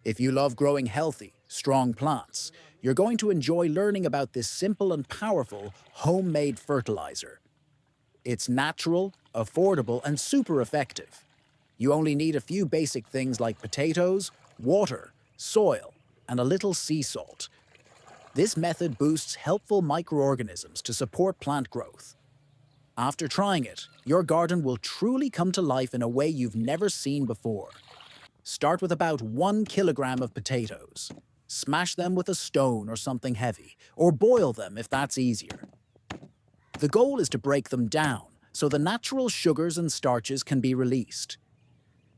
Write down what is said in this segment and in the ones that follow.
If you love growing healthy, strong plants, you're going to enjoy learning about this simple and powerful homemade fertilizer. It's natural, affordable, and super effective. You only need a few basic things like potatoes, water, soil, and a little sea salt. This method boosts helpful microorganisms to support plant growth. After trying it, your garden will truly come to life in a way you've never seen before. Start with about 1 kilogram of potatoes. Smash them with a stone or something heavy, or boil them if that's easier. The goal is to break them down so the natural sugars and starches can be released.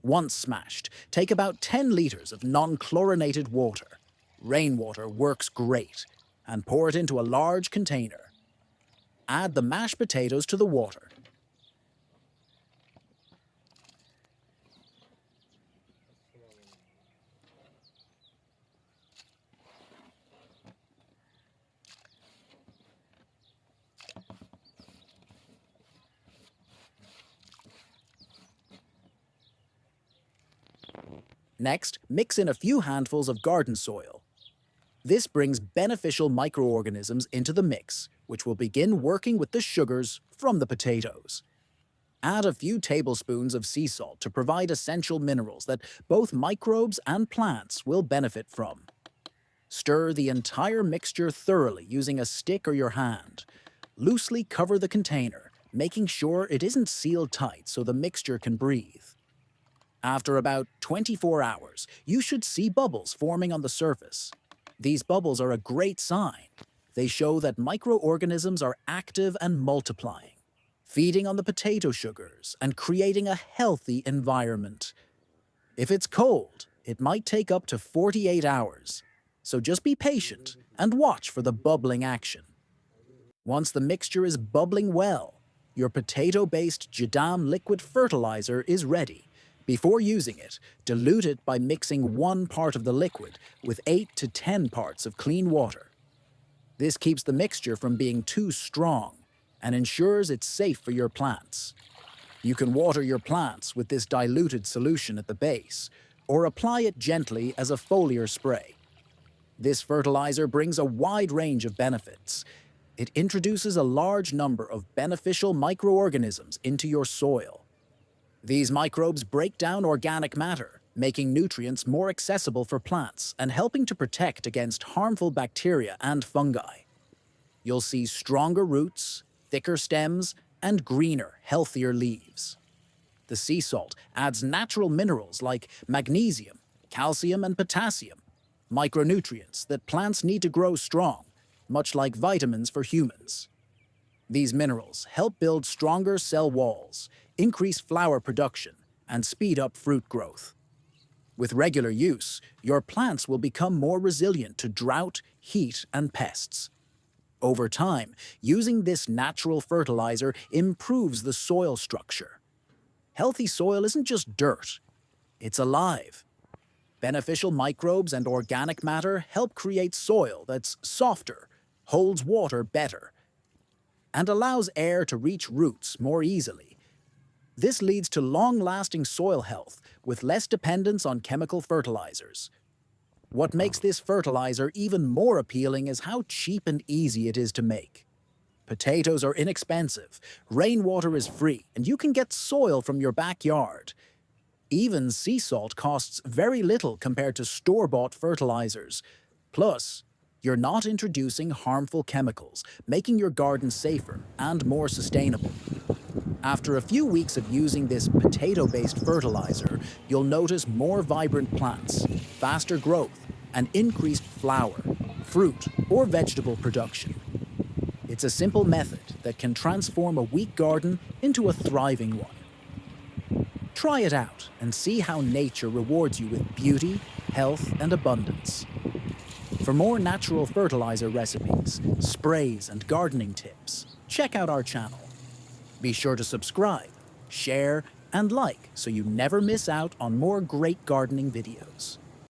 Once smashed, take about 10 liters of non-chlorinated water. Rainwater works great, and pour it into a large container. Add the mashed potatoes to the water. Next, mix in a few handfuls of garden soil. This brings beneficial microorganisms into the mix, which will begin working with the sugars from the potatoes. Add a few tablespoons of sea salt to provide essential minerals that both microbes and plants will benefit from. Stir the entire mixture thoroughly using a stick or your hand. Loosely cover the container, making sure it isn't sealed tight so the mixture can breathe. After about 24 hours, you should see bubbles forming on the surface. These bubbles are a great sign. They show that microorganisms are active and multiplying, feeding on the potato sugars and creating a healthy environment. If it's cold, it might take up to 48 hours, so just be patient and watch for the bubbling action. Once the mixture is bubbling well, your potato-based Jadam liquid fertilizer is ready. Before using it, dilute it by mixing 1 part of the liquid with 8 to 10 parts of clean water. This keeps the mixture from being too strong and ensures it's safe for your plants. You can water your plants with this diluted solution at the base, or apply it gently as a foliar spray. This fertilizer brings a wide range of benefits. It introduces a large number of beneficial microorganisms into your soil. These microbes break down organic matter, making nutrients more accessible for plants and helping to protect against harmful bacteria and fungi. You'll see stronger roots, thicker stems, and greener, healthier leaves. The sea salt adds natural minerals like magnesium, calcium, and potassium, micronutrients that plants need to grow strong, much like vitamins for humans. These minerals help build stronger cell walls, increase flower production, and speed up fruit growth. With regular use, your plants will become more resilient to drought, heat, and pests. Over time, using this natural fertilizer improves the soil structure. Healthy soil isn't just dirt, it's alive. Beneficial microbes and organic matter help create soil that's softer, holds water better, and allows air to reach roots more easily. This leads to long-lasting soil health with less dependence on chemical fertilizers. What makes this fertilizer even more appealing is how cheap and easy it is to make. Potatoes are inexpensive, rainwater is free, and you can get soil from your backyard. Even sea salt costs very little compared to store-bought fertilizers. Plus, you're not introducing harmful chemicals, making your garden safer and more sustainable. After a few weeks of using this potato-based fertilizer, you'll notice more vibrant plants, faster growth, and increased flower, fruit, or vegetable production. It's a simple method that can transform a weak garden into a thriving one. Try it out and see how nature rewards you with beauty, health, and abundance. For more natural fertilizer recipes, sprays, and gardening tips, check out our channel. Be sure to subscribe, share, and like so you never miss out on more great gardening videos.